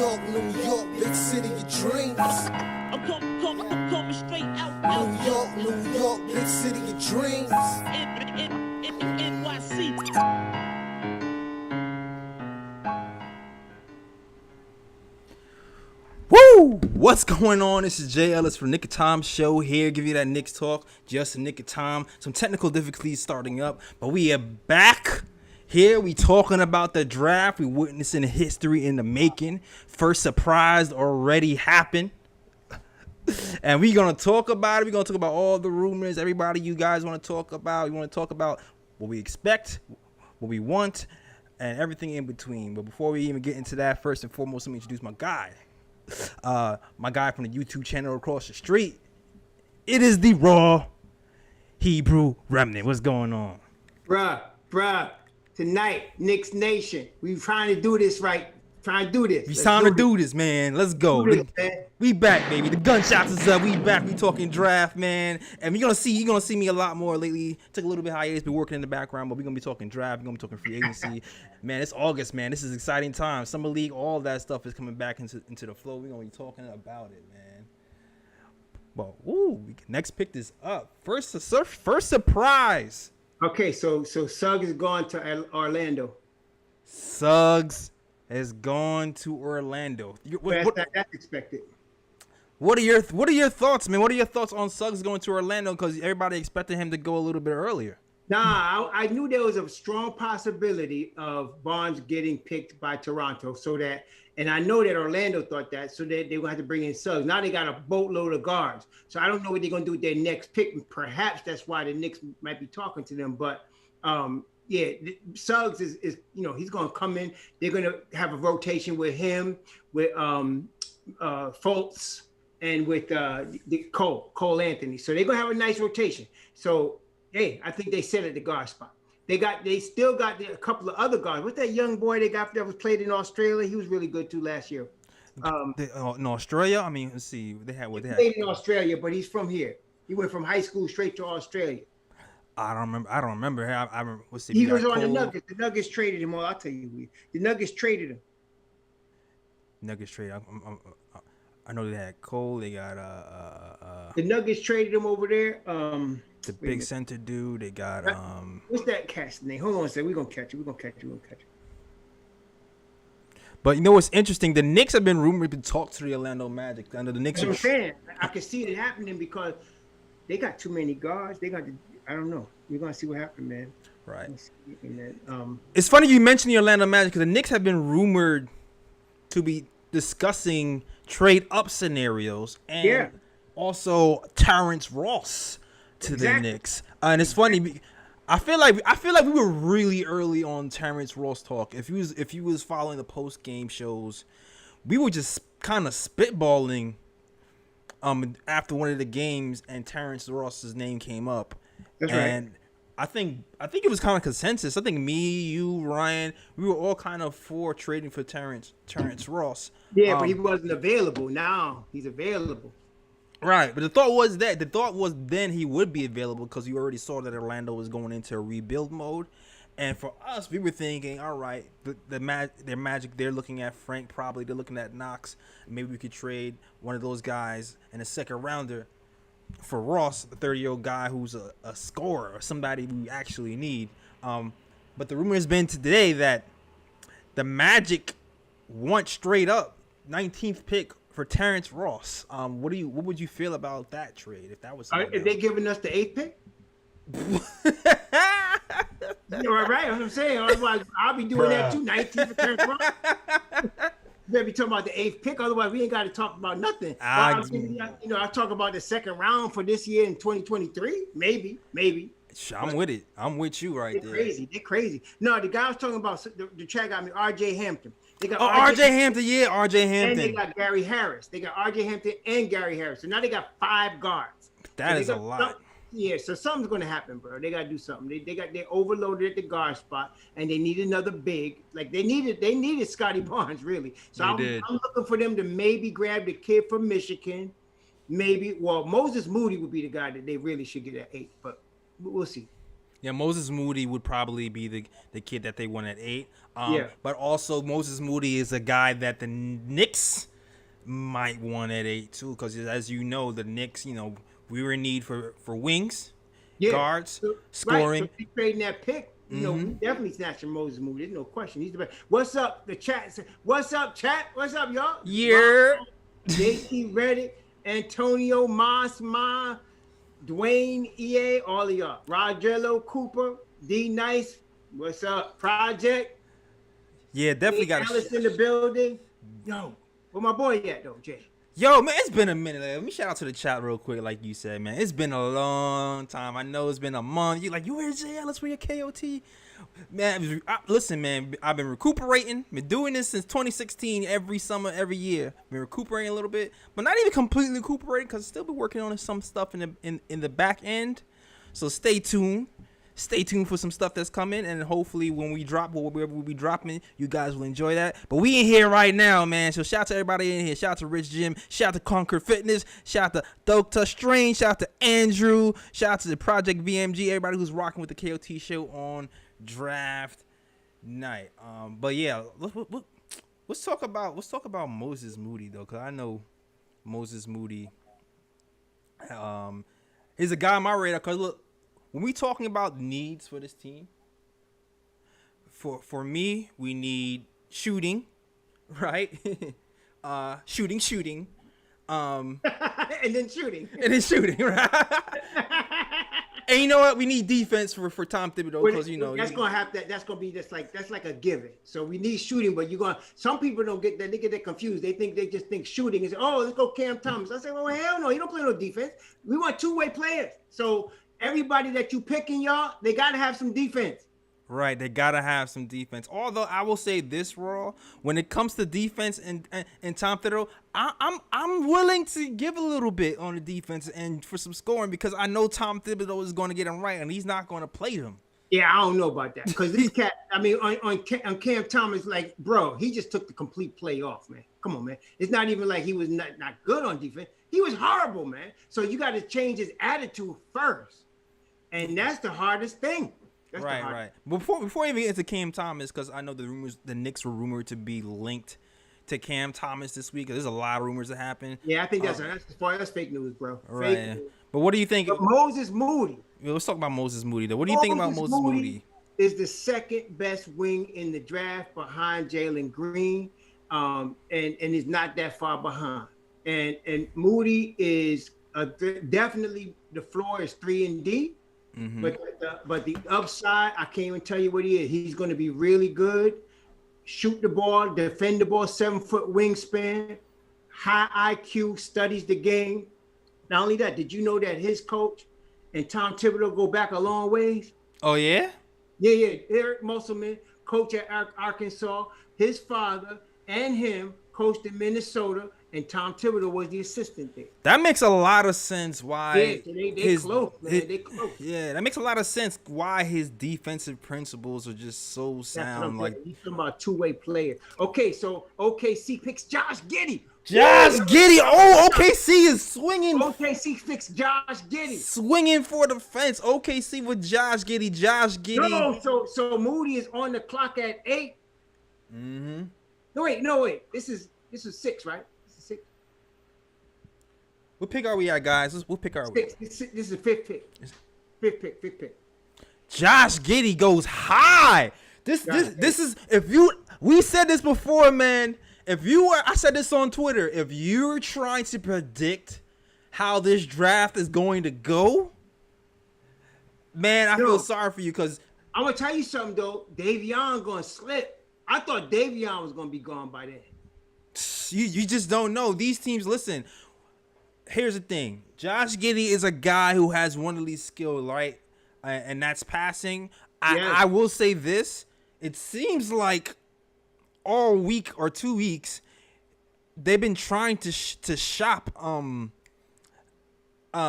New York, big city of dreams. I'm coming straight out. New York, big city of dreams. NYC. Woo! What's going on? This is Jay Ellis from Nick of Time Show here. Give you that Knicks talk just in Nick of Time. Some technical difficulties starting up, but we are back. Here we talking about the draft. We witnessing history in the making. First surprise already happened. And we're going to talk about it. We're going to talk about all the rumors, everybody you guys want to talk about. We want to talk about what we expect, what we want, and everything in between. But before we even get into that, first and foremost, let me introduce my guy. My guy from the YouTube channel across the street. It is the Raw Hebrew Remnant. What's going on? Bruh. Tonight, Knicks Nation. We trying to do this right. Trying to do this. It's time to do this, man. Let's go. We back, baby. The gunshots is up. We back. We talking draft, man. And you're gonna see me a lot more lately. Took a little bit hiatus, been working in the background, but we're gonna be talking draft. We're gonna be talking free agency. Man, it's August, man. This is exciting time. Summer League, all that stuff is coming back into the flow. We're gonna be talking about it, man. Well, next pick this up. First surprise. Okay, so Suggs is going to Orlando. Suggs has gone to Orlando. That's expected. What are your thoughts, man? What are your thoughts on Suggs going to Orlando? Because everybody expected him to go a little bit earlier. Nah, I knew there was a strong possibility of Barnes getting picked by Toronto, and I know that Orlando thought that, so that they're going to have to bring in Suggs. Now they got a boatload of guards, so I don't know what they're going to do with their next pick. Perhaps that's why the Knicks might be talking to them, but yeah, Suggs is he's going to come in. They're going to have a rotation with him, with Fultz, and with Cole Anthony. So they're going to have a nice rotation. So hey, I think they set at the guard spot. They still got a couple of other guards. What's that young boy they got that was played in Australia? He was really good too last year. In Australia, I mean, let's see, they played in Australia, but he's from here. He went from high school straight to Australia. I don't remember. I remember. He was on the Nuggets. The Nuggets traded him. Well, I'll tell you, the Nuggets traded him. Nuggets traded. I know they had Cole. They got the Nuggets traded him over there. The big center dude. They got what's that cat's name? Hold on a second. We're gonna catch it. But you know what's interesting? The Knicks have been rumored to talk to the Orlando Magic. I know the Knicks are fan. I can see it happening because they got too many guards. I don't know. We're gonna see what happens, man. Right. Then, it's funny you mentioned the Orlando Magic because the Knicks have been rumored to be discussing trade up scenarios and also Terrence Ross to the Knicks. And it's funny. I feel like we were really early on Terrence Ross talk. If you was following the post game shows, we were just kind of spitballing after one of the games, and Terrence Ross's name came up. That's and right. I think it was kind of consensus. I think me, you, Ryan, we were all kind of for trading for Terrence Ross. Yeah, but he wasn't available. Now he's available. Right, but the thought was then he would be available because you already saw that Orlando was going into a rebuild mode, and for us, we were thinking, all right, their Magic, they're looking at Frank, probably they're looking at Knox. Maybe we could trade one of those guys in a second rounder for Ross, the 30-year-old guy who's a scorer or somebody we actually need. But the rumor has been today that the Magic want straight up 19th pick for Terrence Ross. What would you feel about that trade if that was? If they giving us the 8th pick? You're right. That's what I'm saying. Otherwise, I'll be doing that too. 19th for Terrence Ross. Better be talking about the 8th pick. Otherwise, we ain't got to talk about nothing. I talk about the second round for this year in 2023. Maybe. I'm with it. I'm with you right there. They're crazy. No, the guy I was talking about, the chat got me, R.J. Hampton. They got R.J. Hampton. Yeah, R.J. Hampton. And they got Gary Harris. They got R.J. Hampton and Gary Harris. So now they got 5 guards. That is a lot. Yeah, so something's going to happen, bro. They got to do something. They overloaded at the guard spot, and they need another big. Like they needed Scotty Barnes, really. So I'm looking for them to maybe grab the kid from Michigan. Maybe, Moses Moody would be the guy that they really should get at 8, but we'll see. Yeah, Moses Moody would probably be the kid that they want at 8. Yeah. But also Moses Moody is a guy that the Knicks might want at 8 too, because as you know, the Knicks, we were in need for wings, guards, scoring. Right. So he's trading that pick. We definitely snatching Moses Moody. There's no question. He's the best. What's up, the chat? What's up, chat? What's up, y'all? Yeah. JT Reddick, Antonio Masma, Dwayne EA, all of y'all. Rogello Cooper, D Nice. What's up, Project? Yeah, definitely got Alice in the building. Yo, where my boy at though, Jay? Yo, man, it's been a minute. Let me shout out to the chat real quick, like you said, man. It's been a long time. I know it's been a month. You where's Jay Ellis for your KOT? Man, listen, man, I've been recuperating. Been doing this since 2016, every summer, every year. Been recuperating a little bit, but not even completely recuperating because still been working on some stuff in the back end. So stay tuned. Stay tuned for some stuff that's coming, and hopefully when we drop whatever we'll be dropping, you guys will enjoy that. But we in here right now, man. So shout out to everybody in here. Shout out to Rich Jim. Shout out to Conquer Fitness. Shout out to Dr. Strange. Shout out to Andrew. Shout out to the Project VMG. Everybody who's rocking with the KOT show on draft night. But yeah, let's talk about Moses Moody though, because I know Moses Moody is a guy on my radar. Because look, when we talking about needs for this team, for me, we need shooting, right? Shooting. And then shooting. Right? And you know what? We need defense for Tom Thibodeau because that's gonna be just like that's like a given. So we need shooting, but some people don't get that. They get that confused. They just think shooting is let's go Cam Thomas. I say, well, hell no, you don't play no defense. We want two-way players. So everybody that you picking, y'all, they gotta have some defense. Right, they gotta have some defense. Although I will say this, Raw, when it comes to defense and Tom Thibodeau, I'm willing to give a little bit on the defense and for some scoring because I know Tom Thibodeau is going to get them right and he's not going to play them. Yeah, I don't know about that because these cat. I mean, on Cam Thomas, like, bro, he just took the complete play off, man. Come on, man. It's not even like he was not good on defense. He was horrible, man. So you got to change his attitude first, and that's the hardest thing. That's right. Before we even get into Cam Thomas, because I know the Knicks were rumored to be linked to Cam Thomas this week. There's a lot of rumors that happen. Yeah, I think that's fake news, bro. Right. Fake news. But what do you think? But Moses Moody. Let's talk about Moses Moody, though. What do you think about Moses Moody? Is the second best wing in the draft behind Jalen Green, and is not that far behind. And Moody is definitely the floor is 3 and D. Mm-hmm. But the upside, I can't even tell you what he is. He's going to be really good. Shoot the ball, defend the ball, 7-foot wingspan, high IQ, studies the game. Not only that, did you know that his coach and Tom Thibodeau go back a long ways? Oh, yeah? Yeah. Eric Musselman, coach at Arkansas. His father and him coached in Minnesota, and Tom Thibodeau was the assistant there. That makes a lot of sense why they close, man. They close. Yeah, that makes a lot of sense why his defensive principles are just so sound. Like he's talking about two-way player. Okay, so OKC picks Josh Giddy. Giddy. Oh, OKC is swinging. OKC picks Josh Giddy. Swinging for the fence. OKC with Josh Giddy. No, so Moody is on the clock at 8. Mm-hmm. No, wait. This is 6, right? This is 6. What pick are we at, guys? What pick are we? This is the 5th pick. Fifth pick. Josh Giddy goes high. This is we said this before, man. I said this on Twitter. If you're trying to predict how this draft is going to go, man, I feel sorry for you because I'm gonna tell you something though. Davion gonna slip. I thought Davion was gonna be gone by then. You just don't know. These teams, listen. Here's the thing. Josh Giddy is a guy who has one of these skills, right? And that's passing. Yes. I will say this. It seems like all week or 2 weeks, they've been trying to shop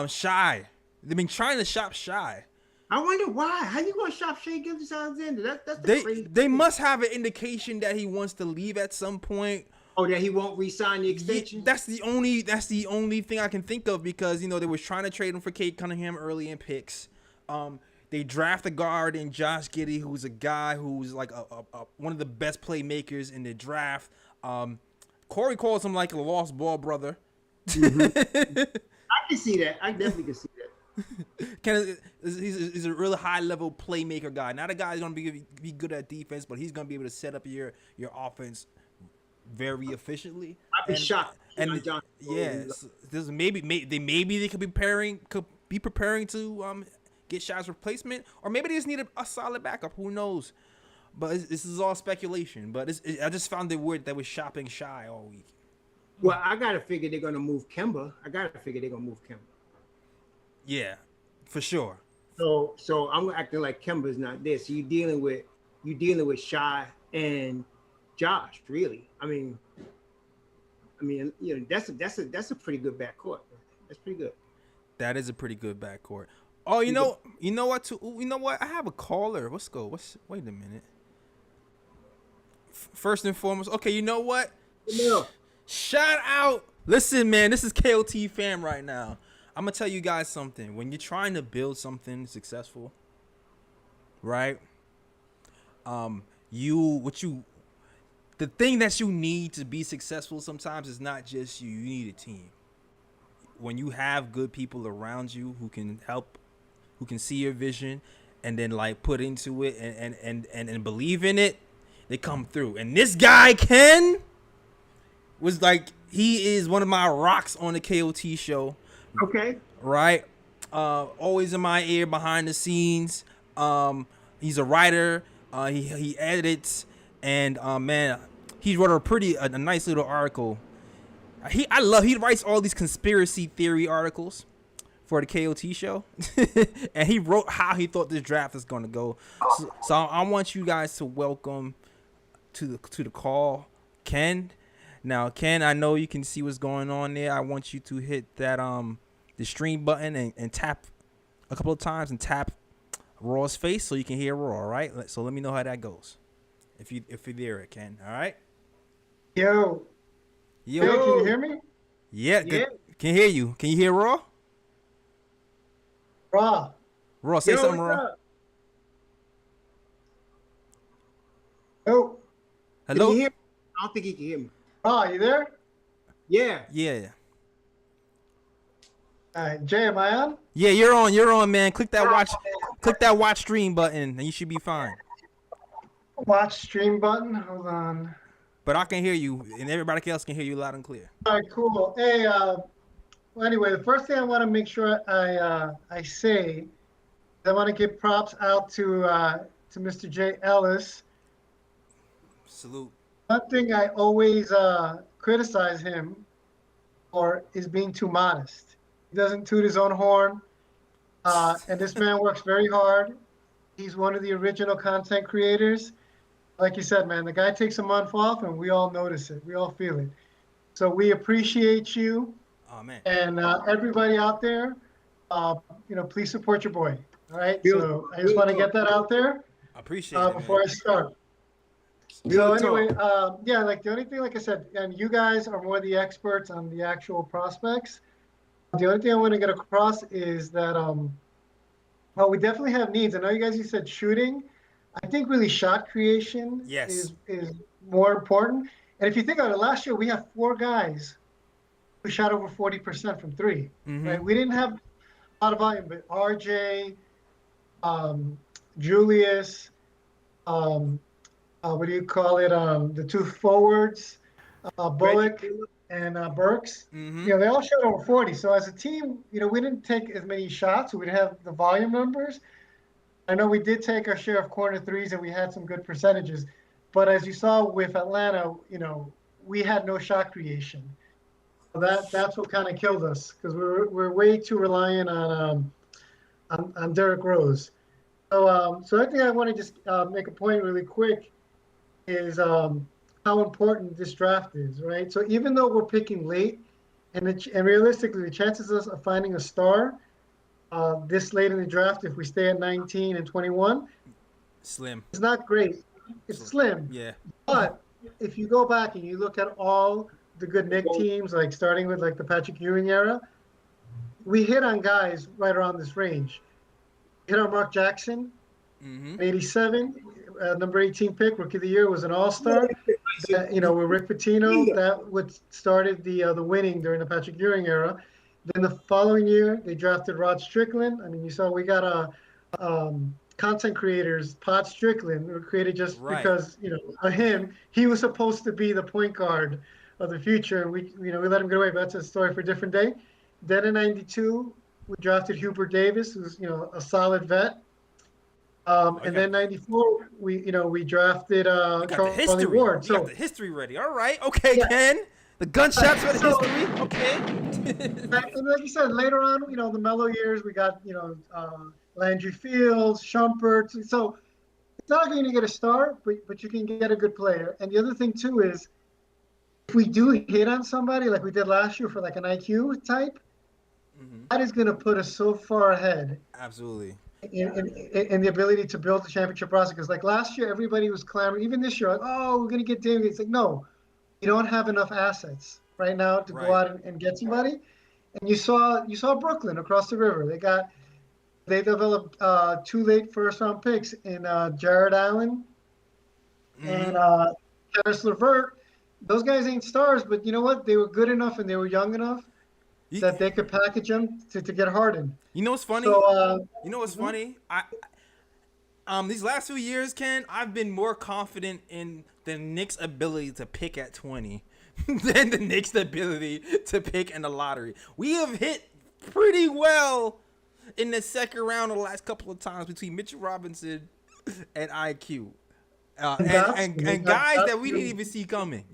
Shy. They've been trying to shop Shy. I wonder why. How you gonna shop Shai Gilgeous-Alexander? That's crazy. They must have an indication that he wants to leave at some point. Oh, that he won't re-sign the extension? Yeah, that's the only thing I can think of because they were trying to trade him for Kate Cunningham early in picks. They draft a guard in Josh Giddy, who's a guy who's like one of the best playmakers in the draft. Corey calls him like a lost ball brother. I can see that. I definitely can see that. He's a really high level playmaker guy. Not a guy who's gonna be good at defense, but he's gonna be able to set up your offense very efficiently. I'd be shocked. And yes, maybe they could be preparing to get shots replacement, or maybe they just need a solid backup. Who knows? But this is all speculation. But I just found it weird that we're shopping Shy all week. Well, I gotta figure they're gonna move Kemba. Yeah, for sure. So I'm acting like Kemba's not there. So you're dealing with Shy and Josh, really. I mean, you know, that's a pretty good backcourt. That's pretty good. That is a pretty good backcourt. Oh, you know what? You know what? I have a caller. Let's go. Wait a minute. First and foremost, okay. You know what? No. Shout out. Listen, man. This is KOT fam right now. I'm gonna tell you guys something. When you're trying to build something successful, right? The thing that you need to be successful sometimes is not just you. You need a team. When you have good people around you who can help, who can see your vision, and then like put into it and believe in it, they come through. And this guy Ken was like, he is one of my rocks on the KOT show. Okay. Right. Always in my ear behind the scenes. He's a writer. He edits, and man, he wrote a nice little article. He writes all these conspiracy theory articles for the KOT show, and he wrote how he thought this draft is going to go. So I want you guys to welcome to the call Ken. Now, Ken, I know you can see what's going on there. I want you to hit that the stream button and tap a couple of times and tap Raw's face so you can hear Raw. All right. So let me know how that goes. If you're there, Ken. All right. Yo. Hey, can you hear me? Yeah. Good. Can hear you. Can you hear Raw? Raw, say something, Raw. Oh. Hello. Can you hear me? I don't think he can hear me. You there? Yeah. Yeah. Jay, am I on? Yeah, you're on, man. Click that watch stream button, and you should be fine. Watch stream button. Hold on. But I can hear you, and everybody else can hear you loud and clear. All right, cool. Hey, well, anyway, the first thing I want to make sure I say, I want to give props out to Mr. Jay Ellis. Salute. One thing I always criticize him for is being too modest. He doesn't toot his own horn, and this man works very hard. He's one of the original content creators. Like you said, man, the guy takes a month off, and we all notice it. We all feel it. So we appreciate you. Oh, man. And everybody out there, please support your boy. All right. So I just want to get that out there. I appreciate it before I start. So anyway, like the only thing, like I said, and you guys are more the experts on the actual prospects. The only thing I want to get across is that, we definitely have needs. I know you said shooting. I think really shot creation is more important. And if you think about it, last year we had 4 guys who shot over 40% from 3. Mm-hmm. Right? We didn't have a lot of volume, but RJ, Julius, what do you call it? The 2 forwards, Bullock and Burks. Mm-hmm. They all shot over 40. So as a team, we didn't take as many shots. So we didn't have the volume numbers. I know we did take our share of corner threes and we had some good percentages. But as you saw with Atlanta, we had no shot creation. So that's what kind of killed us because we're way too reliant on Derrick Rose. So I think I want to just make a point really quick is how important this draft is, right? So even though we're picking late, and realistically, the chances of finding a star this late in the draft, if we stay at 19 and 21, slim. It's not great. It's slim. Yeah. But if you go back and you look at all the good Knick teams, like starting with like the Patrick Ewing era, we hit on guys right around this range. hit on Mark Jackson, Mm-hmm. 87, number 18 pick, rookie of the year, was an all-star. With Rick Pitino, that what started the winning during the Patrick Ewing era. Then the following year, they drafted Rod Strickland. I mean, you saw we got content creators, Pod Strickland, were created just Right. because of him. He was supposed to be the point guard of the future. We let him get away, but that's a story for a different day. Then in '92, we drafted Hubert Davis, who's a solid vet. And then '94, we drafted Charlie Ward. You got the history ready. All right. Okay, yeah. Ken. The gunshots for the history. Okay. And like you said, later on, the mellow years, we got, Landry Fields, Shumpert. So it's not like you're going to get a star, but you can get a good player. And the other thing, too, is if we do hit on somebody like we did last year for like an IQ type, that is going to put us so far ahead. Absolutely. In the ability to build the championship roster. Because like last year, everybody was clamoring, even this year, like, oh, we're going to get David. It's like, no, you don't have enough assets right now to go out and get somebody. And you saw Brooklyn across the river. They developed 2 late first-round picks in Jared Allen and Karis LeVert. Those guys ain't stars, but you know what? They were good enough and they were young enough that they could package them to get Harden. You know what's funny? So, funny? These last few years, Ken, I've been more confident in the Knicks' ability to pick at 20 than the Knicks' ability to pick in the lottery. We have hit pretty well in the second round the last couple of times between Mitchell Robinson and IQ. And guys that we didn't even see coming,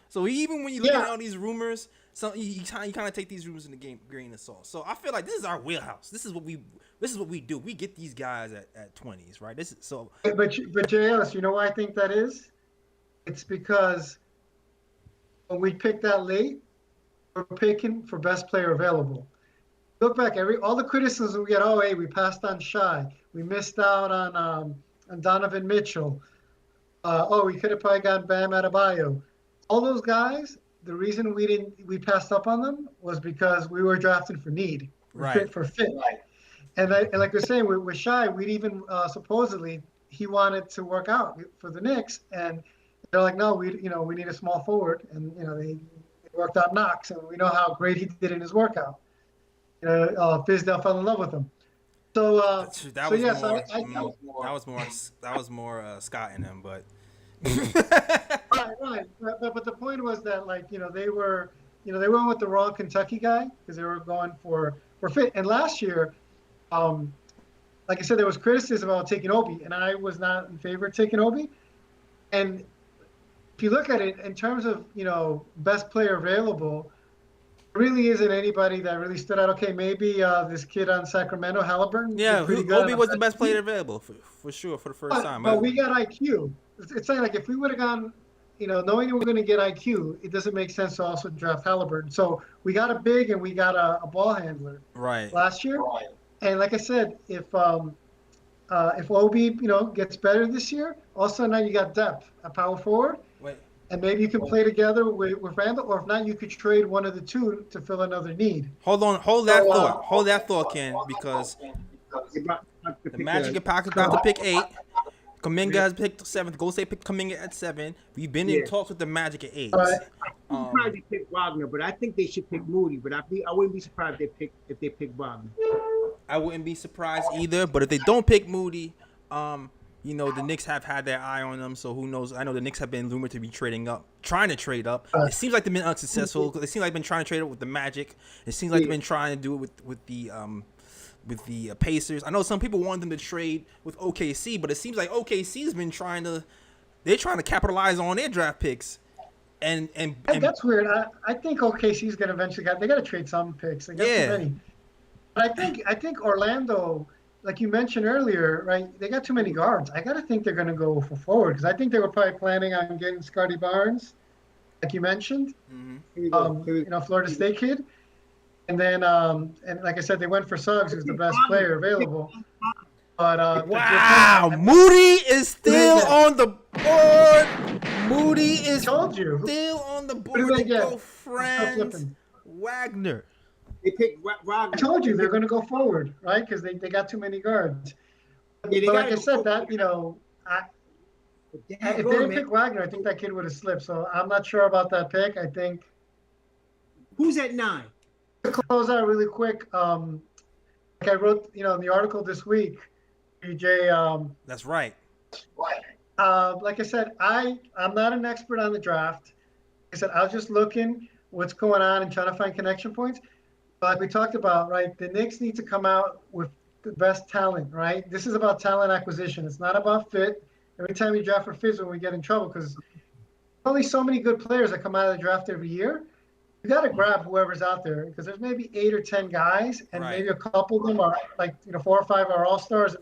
So even when you look at all these rumors, you kind of take these rumors in the grain of salt. So I feel like this is our wheelhouse. This is what we do. We get these guys at 20s, right? This is so. But JLS, you know why I think that is? It's because when we pick that late, we're picking for best player available. Look back, all the criticism we get. Oh, hey, we passed on Shai. We missed out on Donovan Mitchell. We could have probably got Bam Adebayo. All those guys, the reason we passed up on them was because we were drafting for need, for fit. And like we're saying, with Shai, we'd even supposedly he wanted to work out for the Knicks, and they're like, no, we need a small forward, and they worked out Knox, and we know how great he did in his workout. Fizdale fell in love with him. So that was more Scott in him, but right. But the point was that they went with the wrong Kentucky guy because they were going for fit. And last year, like I said, there was criticism about taking Obi, and I was not in favor of taking Obi. And if you look at it in terms of best player available, there really isn't anybody that really stood out. Okay, maybe this kid on Sacramento, Halliburton. Yeah, Obi was the best player available for sure for the first time. But we got IQ. It's like if we would have gone, knowing we were going to get IQ, it doesn't make sense to also draft Halliburton. So we got a big and we got a ball handler last year. Right. And like I said, if Obi gets better this year, also now you got depth at power forward. And maybe you can play together with Randall, or if not, you could trade one of the two to fill another need. Hold that thought, Ken, because the Magic get packed about to pick 8. Kuminga has picked 7th. Golden State picked Kuminga at 7. We've been in talks with the Magic at 8. I probably pick Wagner, but I think they should pick Moody. But I wouldn't be surprised if they pick Wagner. I wouldn't be surprised either. But if they don't pick Moody, the Knicks have had their eye on them, so who knows? I know the Knicks have been rumored to be trying to trade up. It seems like they've been unsuccessful. It seems like they've been trying to trade up with the Magic. It seems like they've been trying to do it with the Pacers. I know some people want them to trade with OKC, but it seems like OKC's been trying to capitalize on their draft picks. And that's weird. I think OKC's gonna eventually they got to trade some picks. They got too many. But I think Orlando, like you mentioned earlier, right? They got too many guards. I got to think they're going to go for forward because I think they were probably planning on getting Scotty Barnes, like you mentioned, Florida State kid. And then, and like I said, they went for Suggs, who's the best player available. But wow, Moody is still on the board. Moody is still on the board. Go Franz Wagner. They picked Wagner. I told you they're going to go forward, right? Because they got too many guards. Yeah, But like I said, that if they didn't pick Wagner, I think that kid would have slipped. So I'm not sure about that pick. I think. Who's at 9? To close out really quick, like I wrote, in the article this week, BJ. That's right. Like I said, I'm not an expert on the draft. Like I said, I was just looking what's going on and trying to find connection points. But like we talked about, right, the Knicks need to come out with the best talent, right? This is about talent acquisition. It's not about fit. Every time you draft for fit, when we get in trouble, because only so many good players that come out of the draft every year. You got to grab whoever's out there, because there's maybe 8 or 10 guys, and maybe a couple of them are like 4 or 5 are all stars.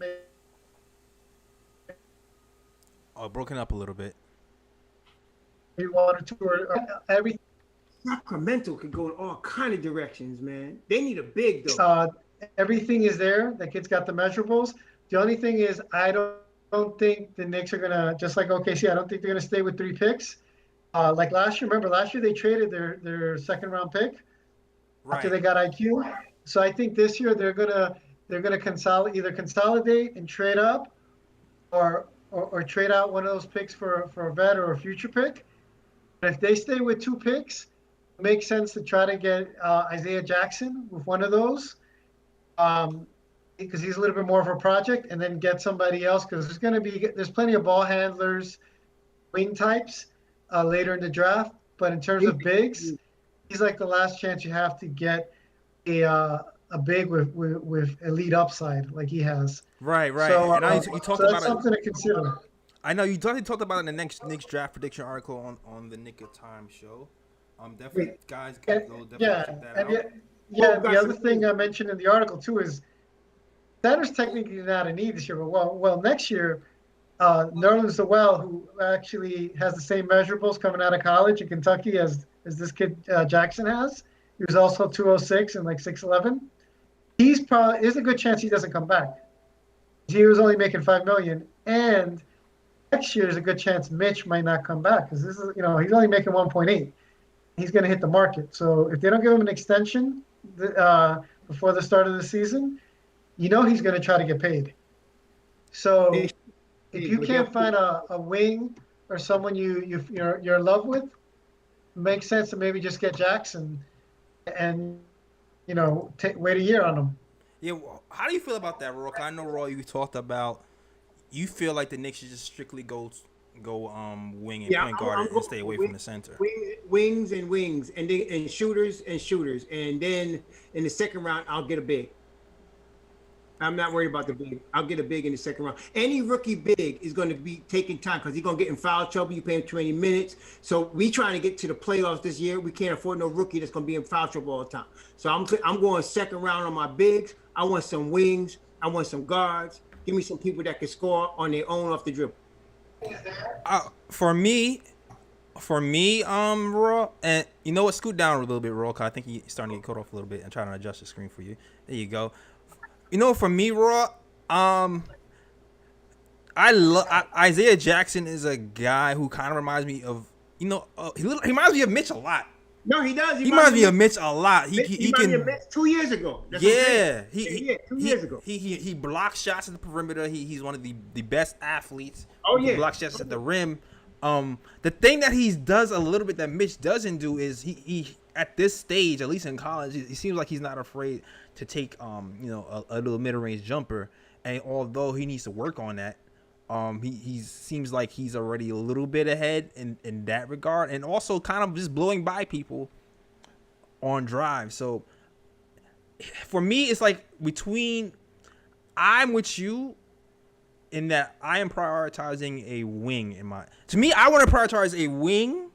Broken up a little bit. Maybe 1 or 2 or everything. Sacramento could go in all kind of directions, man. They need a big though. Everything is there. The kid's got the measurables. The only thing is, I don't think the Knicks are gonna, just like OKC, I don't think they're gonna stay with 3 picks. Like last year, remember last year they traded their second round pick after they got IQ. So I think this year they're gonna either consolidate and trade up, or trade out one of those picks for a vet or a future pick. And if they stay with 2 picks, it makes sense to try to get Isaiah Jackson with one of those, because he's a little bit more of a project, and then get somebody else, because there's plenty of ball handlers, wing types later in the draft. But in terms of bigs, he's like the last chance you have to get a big with elite upside like he has. Right. So, And you talked that's about something to consider. I know you talked about it in the next Knicks draft prediction article on the Nick of Time show. Definitely, guys, definitely check that out. The other thing I mentioned in the article too is center's technically not a need this year, but well next year, Nerlens Noel, who actually has the same measurables coming out of college in Kentucky as this kid Jackson has. He was also 206 and like 6'11". There's a good chance he doesn't come back. He was only making $5 million, and next year there's a good chance Mitch might not come back, because this is, he's only making 1.8. He's going to hit the market. So if they don't give him an extension before the start of the season, he's going to try to get paid. So if you can't find a wing or someone you're in love with, it makes sense to maybe just get Jackson and wait a year on him. Yeah, well, how do you feel about that, Roy? I know, Roy, you talked about you feel like the Knicks should just strictly go wing and point guard and stay away from the center. Wings and shooters, and then in the second round I'll get a big. I'm not worried about the big. I'll get a big in the second round. Any rookie big is going to be taking time, because he's going to get in foul trouble. You pay him 20 minutes. So we trying to get to the playoffs this year. We can't afford no rookie that's going to be in foul trouble all the time. So I'm going second round on my bigs. I want some wings. I want some guards. Give me some people that can score on their own off the dribble. For me, Raw, and you know what? Scoot down a little bit, Raw, because I think he's starting to get cut off a little bit, and trying to adjust the screen for you. There you go. For me, Raw, Isaiah Jackson is a guy who kind of reminds me of, he reminds me of Mitch a lot. No, he does. He reminds me of Mitch a lot. He can. 2 years ago. That's 2 years ago. He blocks shots at the perimeter. He's one of the best athletes. He blocks shots at the rim. The thing that he does a little bit that Mitch doesn't do is he at this stage, at least in college, he seems like he's not afraid to take a little mid-range jumper. And although he needs to work on that, he seems like he's already a little bit ahead in that regard, and also kind of just blowing by people on drive. So for me, it's like I'm with you in that I am prioritizing a wing to me, I want to prioritize a wing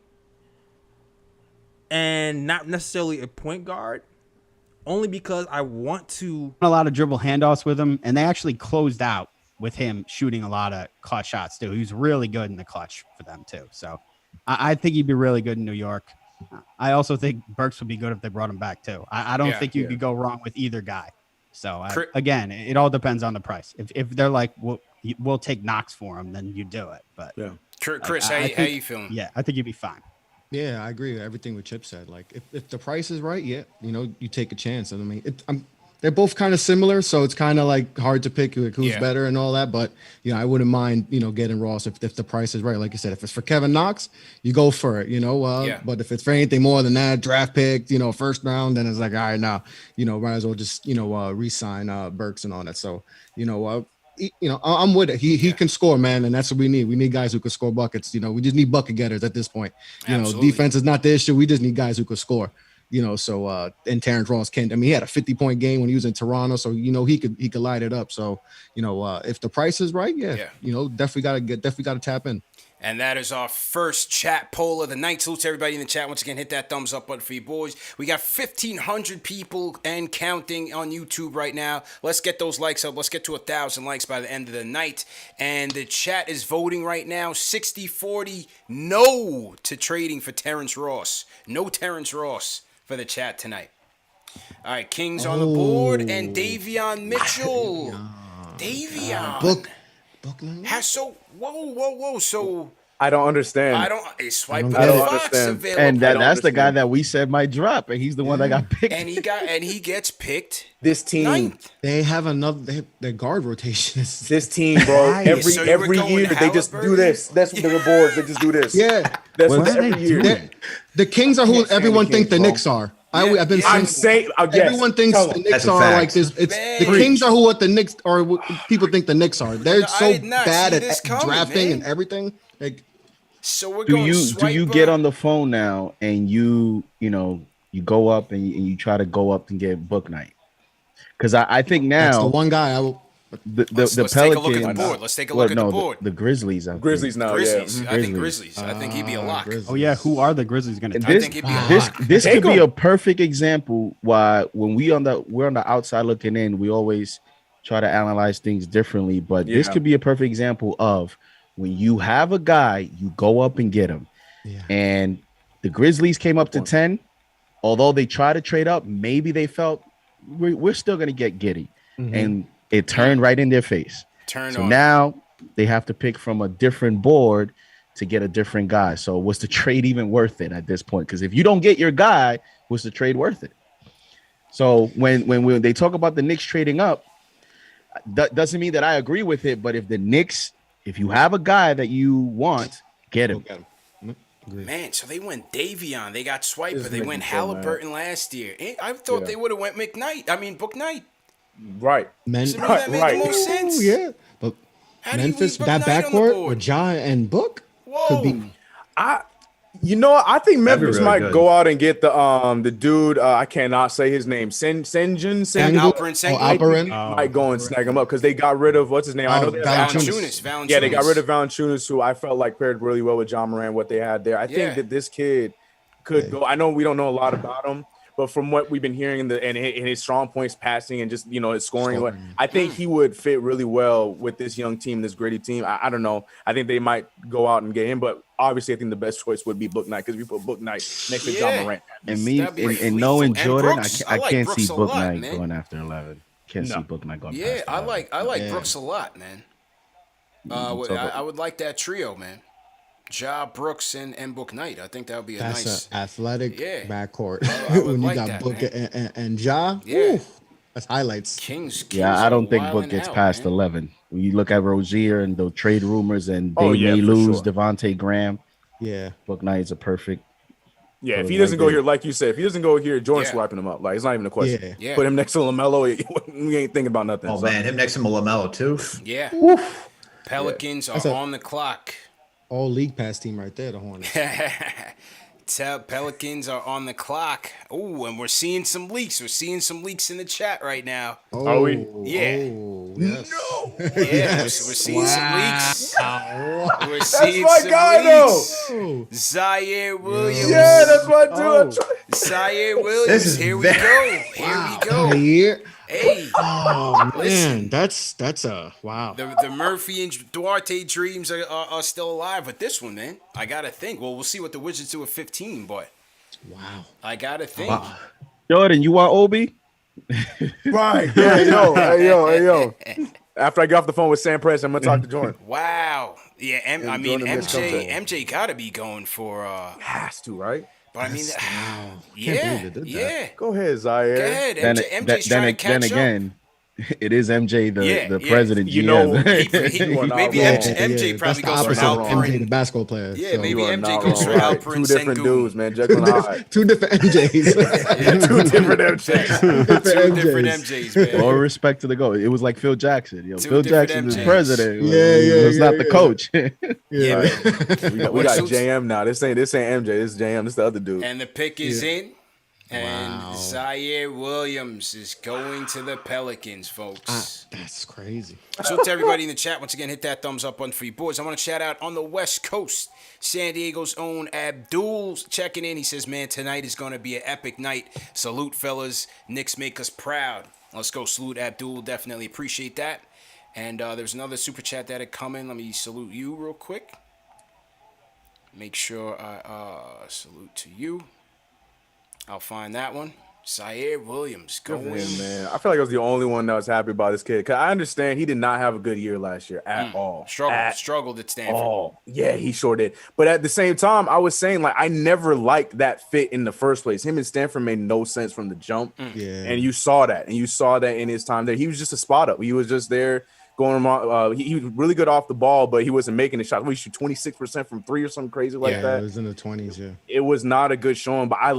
and not necessarily a point guard, only because I want to a lot of dribble handoffs with him, and they actually closed out with him shooting a lot of clutch shots too. He was really good in the clutch for them too. So I think he'd be really good in New York. I also think Burks would be good if they brought him back too. I don't think you could go wrong with either guy. So again, it all depends on the price. If they're like, we'll take Knox for him, then you do it. But Chris, how you feeling? Yeah, I think you'd be fine. Yeah, I agree with everything what Chip said. Like, if the price is right, yeah, you take a chance. And I mean, they're both kind of similar, so it's kind of like hard to pick who's better and all that. But I wouldn't mind getting Ross if the price is right. Like I said, if it's for Kevin Knox, you go for it. But if it's for anything more than that, draft pick, first round, then it's like, all right, now, might as well just re-sign Burks and all that. So I'm with it. He can score, man, and that's what we need. We need guys who can score buckets. We just need bucket getters at this point. Defense is not the issue. We just need guys who can score. And Terrence Ross can't. I mean, he had a 50-point game when he was in Toronto, so he could light it up. So if the price is right, definitely gotta tap in. And that is our first chat poll of the night. Salute to everybody in the chat. Once again, hit that thumbs up button for you boys. We got 1,500 people and counting on YouTube right now. Let's get those likes up. Let's get to 1,000 likes by the end of the night. And the chat is voting right now. 60-40 no to trading for Terrence Ross. No Terrence Ross for the chat tonight. All right, Kings on the board and Davion Mitchell. Davion. Book. Whoa. So I don't understand. Swipe I the don't Fox understand. available. And that's the guy that we said might drop, and he's the one that got picked. and he gets picked. This team, ninth. They have their guard rotation. this team, bro. Right. So you were Every going year they just do Halliburton? this. That's what the boards. They just do this. Yeah, That's What what are they every year. doing? the Kings are who Can't stand everyone the think the Kings, bro. Knicks are. I've been I'm saying. saying, yes. Everyone thinks Tell the them. Knicks That's a are fact. like this. It's the Man. Kings are who what the Knicks are. What people think the Knicks are. They're I so did not bad see at this coming, drafting man. and everything. Like, So we're Do going you get on the phone now and you go up and you try to go up and get book night? Because I think that's the now one guy I will. the Let's Pelicans. take a look at the board. Let's take a look at the no, board. The Grizzlies. I think. Grizzlies now. Grizzlies. Yeah. I think Grizzlies. I think he'd be a lock. Oh yeah, who are the Grizzlies going to And take? this think he'd be a this lock. this Take could be him. a perfect example why when we're on the outside looking in, we always try to analyze things differently. But this Yeah. could be a perfect example of when you have a guy, you go up and get him. Yeah. And the Grizzlies came up to 10. Although they tried to trade up, maybe they felt we're still going to get Giddy. And it turned right in their face. So now they have to pick from a different board to get a different guy. So was the trade even worth it at this point? Because if you don't get your guy, was the trade worth it? So when they talk about the Knicks trading up, that doesn't mean that I agree with it. But if you have a guy that you want, get him. Man, so they went Davion. They got Swiper. This They is went making fun, Halliburton last year. I thought they would have went Book Night. Right. To me, that made the most sense. Yeah, but How do you Memphis, leave that Book Knight on the backcourt board? with Ja and Book Whoa. could be. I think Memphis really might good. go out and get the dude. I cannot say his name. Sengun. Alperen Sengun. Alperen. Might go and snag him up because they got rid of what's his name. I know they have Valanciunas. Yeah, they got rid of Valanciunas, who I felt like paired really well with John Moran. What they had there, I think that this kid could go. I know we don't know a lot about him, but from what we've been hearing in his strong points, passing and just his scoring, I think he would fit really well with this young team, this gritty team. I don't know. I think they might go out and get him, but obviously I think the best choice would be Book Night because we put Book Night next to John Moran. And me That'd be and knowing lethal. And Jordan, Brooks. I I like can't Brooks see a Book lot, Night man. going after 11. Can't see Book Night going. Yeah, past I 11. like Brooks a lot, man. I would like that trio, man. Ja, Brooks, and Book Knight. I think that would be a That's nice. an athletic backcourt. I would when you like got that, Book man. and Ja, Yeah. woo, that's highlights. Kings Yeah, I don't think wilding Book gets out, past man. 11. When you look at Rozier and the trade rumors and they Oh, yeah, may for lose sure. Devontae Graham, Yeah, Book Knight's a perfect. Yeah, if So he doesn't right go there. here, like you said, if he doesn't go here, Jordan's Yeah. swiping him up. Like it's not even a question. Yeah. Put him next to LaMelo, we ain't thinking about nothing. Oh So, man, him next to LaMelo too. Yeah. Pelicans That's are on the clock. all league pass team right there. The Hornets. Pelicans are on the clock. Oh, and we're seeing some leaks. We're seeing some leaks in the chat right now. Oh, Are we? Yeah. Oh, yes. Yeah, we're seeing some leaks. We're That's seeing my some guy, leaks. Oh, Zaire Williams. Yeah, that's my dude. Oh. Zaire Williams. This is Here we very- go. Here we go. yeah. Hey, Oh Listen. man, that's a wow. the Murphy and Duarte dreams are still alive, but this one, man, I gotta think. Well, we'll see what the Wizards do at 15, but Wow. I gotta think. Wow. Jordan, you want Obi? Right. Yeah, hey, yo. After I get off the phone with Sam Press, I'm gonna talk to Jordan. Wow. Yeah, I And mean Jordan missed couple. MJ gotta be going for. Has to, right? But I mean, Wow. Can't yeah, believe they did that. yeah. Go ahead, Zaire. Go ahead, Then, MJ's trying to catch then again, it is MJ, the Yeah. president. You GM. know, He You are not maybe wrong. MJ probably That's goes the for opposite of Alper MJ, the and basketball player. yeah, so. maybe You are MJ not goes for wrong. Alper Two and different Sengun. dudes, man. Jekyll and Hyde. Two different MJs. Two different MJs. Two different MJs, man. All respect to the GOAT. It was like Phil Jackson. Two Phil different Jackson is MJs. president. Yeah, It was not the coach. Yeah, Right. We got Suits- JM now. This ain't MJ. This is JM. This is the other dude. And the pick is in. And Wow. Zaire Williams is going to the Pelicans, folks. That's crazy. So to everybody in the chat, once again, hit that thumbs up button for you boys. I want to shout out on the West Coast, San Diego's own Abdul's checking in. He says, man, tonight is going to be an epic night. Salute, fellas. Knicks make us proud. Let's go. Salute, Abdul. Definitely appreciate that. And there's another super chat that had come in. Let me salute you real quick. Make sure I salute to you. I'll find that one. Zaire Williams going. Man, I feel like I was the only one that was happy about this kid. Cause I understand he did not have a good year last year at all. Struggled at Stanford. Oh, yeah, he sure did. But at the same time, I was saying like I never liked that fit in the first place. Him and Stanford made no sense from the jump. Yeah. And you saw that. And you saw that in his time there. He was just a spot up. He was just there going on. He was really good off the ball, but he wasn't making the shot. We shoot 26% from three or something crazy like that. It was in the 20s, yeah. It was not a good showing, but I